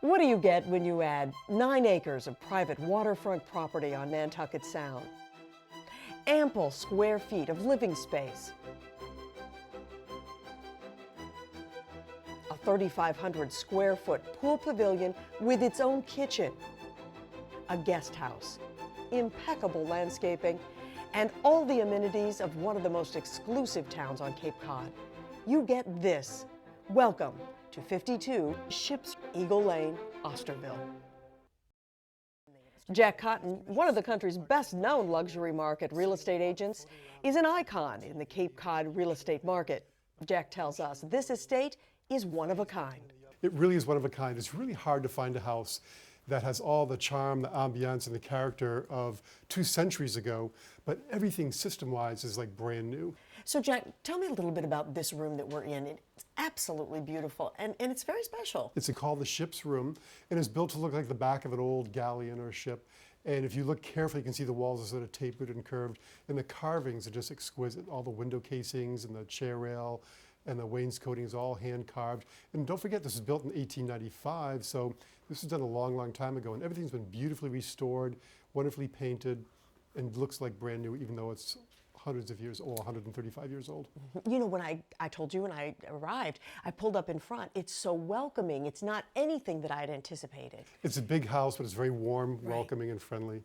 What do you get when you add 9 acres of private waterfront property on Nantucket Sound? Ample square feet of living space, a 3,500 square foot pool pavilion with its own kitchen, a guest house, impeccable landscaping, and all the amenities of one of the most exclusive towns on Cape Cod. You get this. Welcome to 52 Ships Eagle Lane, Osterville. Jack Cotton, one of the country's best-known luxury market real estate agents, is an icon in the Cape Cod real estate market. Jack tells us this estate is one of a kind. It really is one of a kind. It's really hard to find a house that has all the charm, the ambiance, and the character of 2 centuries ago, but everything system-wise is like brand new. So Jack, tell me a little bit about this room that we're in. It's absolutely beautiful, and it's very special. It's called the ship's room, and it's built to look like the back of an old galleon or ship. And if you look carefully, you can see the walls are sort of tapered and curved, and the carvings are just exquisite. All the window casings and the chair rail and the wainscoting is all hand carved. And don't forget, this was built in 1895, so this was done a long, long time ago, and everything's been beautifully restored, wonderfully painted, and looks like brand new, even though it's hundreds of years old, 135 years old. You know, when I told you when I arrived, I pulled up in front. It's so welcoming. It's not anything that I had anticipated. It's a big house, but it's very warm, welcoming, and friendly.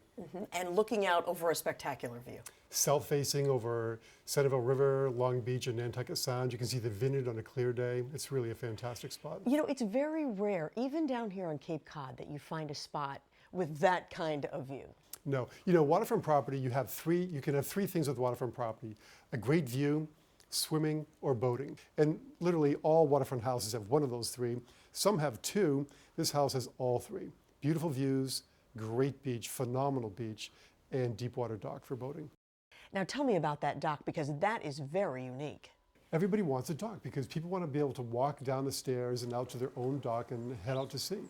And looking out over a spectacular view. South-facing over Centerville River, Long Beach, and Nantucket Sound. You can see the vineyard on a clear day. It's really a fantastic spot. You know, it's very rare, even down here on Cape Cod, that you find a spot with that kind of view. No, you know, waterfront property, you can have 3 things with waterfront property: a great view, swimming, or boating. And literally all waterfront houses have one of those 3. Some have 2. This house has all 3. Beautiful views, great beach, phenomenal beach, and deep water dock for boating. Now tell me about that dock, because that is very unique. Everybody wants a dock because people want to be able to walk down the stairs and out to their own dock and head out to sea.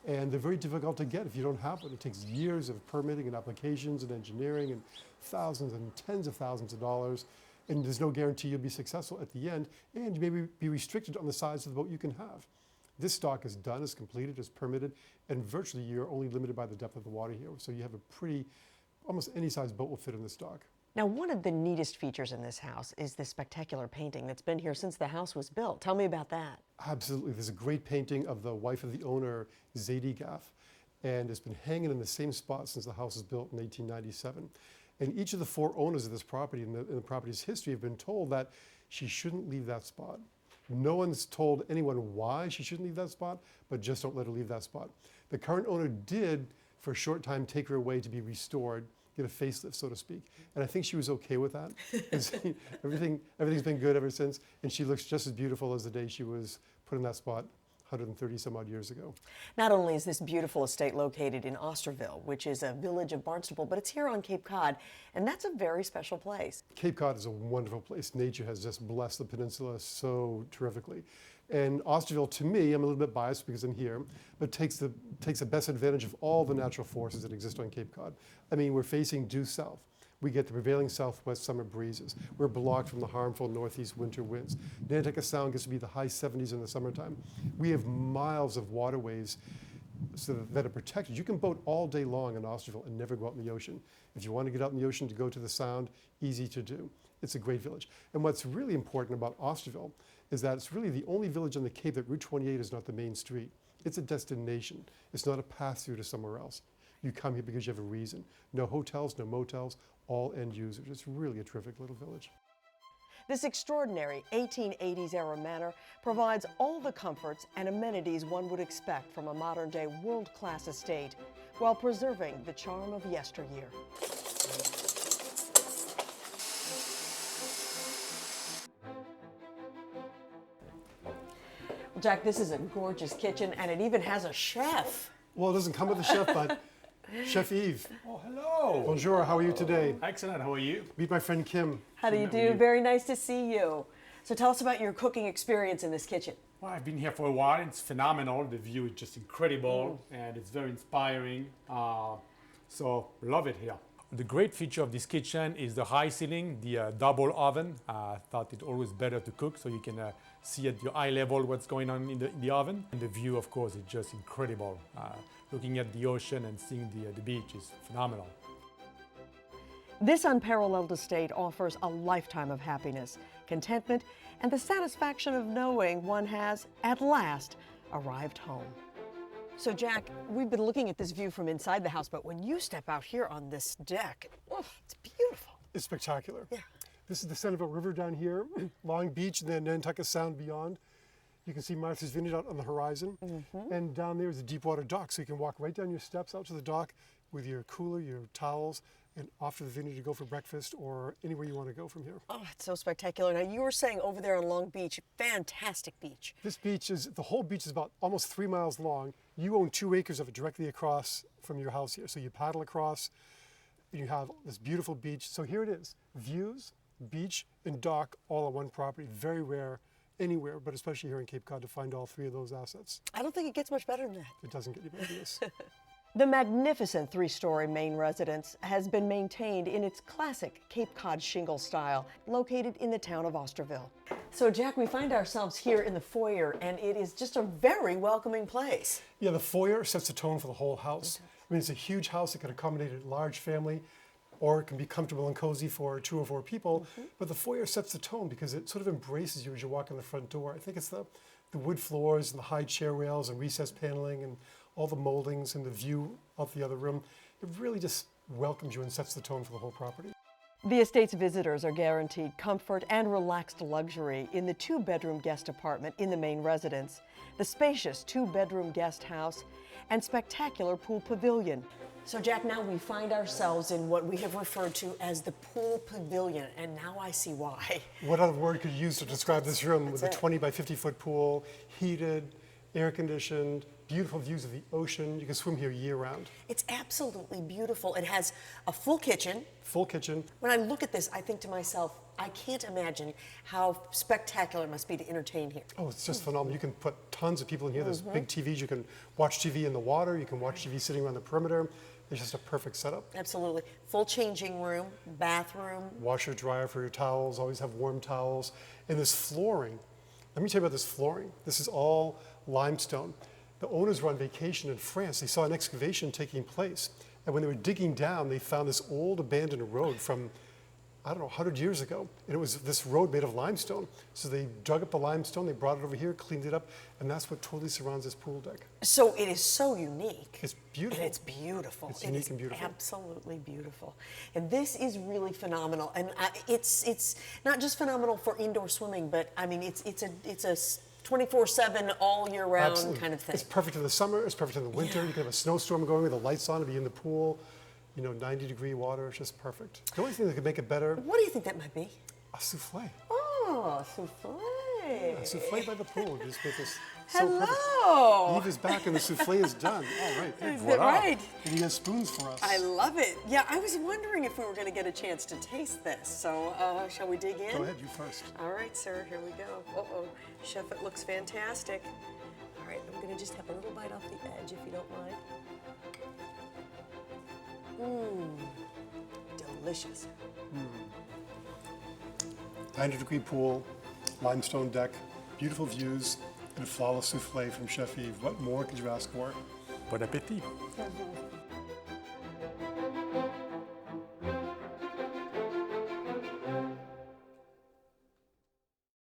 And they're very difficult to get if you don't have one. It takes years of permitting and applications and engineering and thousands and tens of thousands of dollars. And there's no guarantee you'll be successful at the end. And you may be restricted on the size of the boat you can have. This dock is done, is completed, is permitted, and virtually you're only limited by the depth of the water here. So you have almost any size boat will fit in this dock. Now, one of the neatest features in this house is this spectacular painting that's been here since the house was built. Tell me about that. Absolutely. There's a great painting of the wife of the owner, Zadie Gaff, and it's been hanging in the same spot since the house was built in 1897. And each of the 4 owners of this property in the property's history have been told that she shouldn't leave that spot. No one's told anyone why she shouldn't leave that spot, but just don't let her leave that spot. The current owner did, for a short time, take her away to be restored, get a facelift, so to speak. And I think she was okay with that. Everything's been good ever since, and she looks just as beautiful as the day she was put in that spot 130 some odd years ago. Not only is this beautiful estate located in Osterville, which is a village of Barnstable, but it's here on Cape Cod, and that's a very special place. Cape Cod is a wonderful place. Nature has just blessed the peninsula so terrifically. And Osterville, to me, I'm a little bit biased because I'm here, but takes the best advantage of all the natural forces that exist on Cape Cod. I mean, we're facing due south. We get the prevailing southwest summer breezes. We're blocked from the harmful northeast winter winds. Nantucket Sound gets to be the high 70s in the summertime. We have miles of waterways that are protected. You can boat all day long in Osterville and never go out in the ocean. If you want to get out in the ocean to go to the Sound, easy to do. It's a great village. And what's really important about Osterville is that it's really the only village on the Cape that Route 28 is not the main street. It's a destination. It's not a pass-through to somewhere else. You come here because you have a reason. No hotels, no motels, all end users. It's really a terrific little village. This extraordinary 1880s-era manor provides all the comforts and amenities one would expect from a modern-day world-class estate, while preserving the charm of yesteryear. Jack, this is a gorgeous kitchen, and it even has a chef. Well, it doesn't come with a chef, but Chef Yves. Oh, hello. Bonjour, how are you today? Excellent, how are you? Meet my friend Kim. How do you do? Very nice to see you. So tell us about your cooking experience in this kitchen. Well, I've been here for a while. It's phenomenal. The view is just incredible, and it's very inspiring. So love it here. The great feature of this kitchen is the high ceiling, the double oven. I thought it's always better to cook, so you can see at your eye level what's going on in the oven. And the view, of course, is just incredible. Looking at the ocean and seeing the beach is phenomenal. This unparalleled estate offers a lifetime of happiness, contentment, and the satisfaction of knowing one has, at last, arrived home. So, Jack, we've been looking at this view from inside the house, but when you step out here on this deck, it's beautiful. It's spectacular. Yeah. This is the Osterville River down here, Long Beach, and then Nantucket Sound beyond. You can see Martha's Vineyard out on the horizon. And down there is a deep water dock, so you can walk right down your steps out to the dock with your cooler, your towels, and off to the vineyard to go for breakfast or anywhere you want to go from here. Oh, it's so spectacular. Now, you were saying over there on Long Beach, fantastic beach. This beach is, the whole beach is about almost 3 miles long. You own 2 acres of it directly across from your house here. So you paddle across, and you have this beautiful beach. So here it is, views, beach, and dock all on one property. Very rare anywhere, but especially here in Cape Cod to find all 3 of those assets. I don't think it gets much better than that. It doesn't get any better than this. The magnificent 3-story main residence has been maintained in its classic Cape Cod shingle style, located in the town of Osterville. So, Jack, we find ourselves here in the foyer, and it is just a very welcoming place. Yeah, the foyer sets the tone for the whole house. I mean, it's a huge house that can accommodate a large family, or it can be comfortable and cozy for 2 or 4 people. But the foyer sets the tone because it sort of embraces you as you walk in the front door. I think it's the wood floors and the high chair rails and recessed paneling and all the moldings and the view out the other room. It really just welcomes you and sets the tone for the whole property. The estate's visitors are guaranteed comfort and relaxed luxury in the 2-bedroom guest apartment in the main residence, the spacious 2-bedroom guest house, and spectacular pool pavilion. So, Jack, now we find ourselves in what we have referred to as the pool pavilion, and now I see why. What other word could you use to describe this room with a That's it. 20 by 50 foot pool, heated, air conditioned, beautiful views of the ocean. You can swim here year round. It's absolutely beautiful. It has a full kitchen. Full kitchen. When I look at this, I think to myself, I can't imagine how spectacular it must be to entertain here. Oh, it's just phenomenal. You can put tons of people in here. There's big TVs. You can watch TV in the water. You can watch TV sitting around the perimeter. It's just a perfect setup. Absolutely. Full changing room, bathroom. Washer, dryer for your towels. Always have warm towels. And this flooring. Let me tell you about this flooring. This is all limestone. The owners were on vacation in France. They saw an excavation taking place. And when they were digging down, they found this old abandoned road from, I don't know, 100 years ago. And it was this road made of limestone. So they dug up the limestone, they brought it over here, cleaned it up, and that's what totally surrounds this pool deck. So it is so unique. It's beautiful. And it's beautiful. It's unique and beautiful. Absolutely beautiful. And this is really phenomenal. And it's not just phenomenal for indoor swimming, but I mean, it's a 24/7 all year round Absolutely. kind of thing. It's perfect in the summer, it's perfect in the winter. You can have a snowstorm going with the lights on and be in the pool. 90-degree water, it's just perfect. The only thing that could make it better, What do you think that might be? a souffle. Oh, souffle. A souffle by the pool. Just make this so Hello. perfect. Eve is back and the souffle is done. All right. Is Voila. that right? And he has spoons for us. I love it. Yeah, I was wondering if we were going to get a chance to taste this. So, shall we dig in? Go ahead, you first. All right, sir. Here we go. Uh-oh. Chef, it looks fantastic. All right, I'm going to just have a little bite off the edge, if you don't mind. Delicious. 90-degree pool, limestone deck, beautiful views, and a flawless souffle from Chef Eve. What more could you ask for? Bon appétit.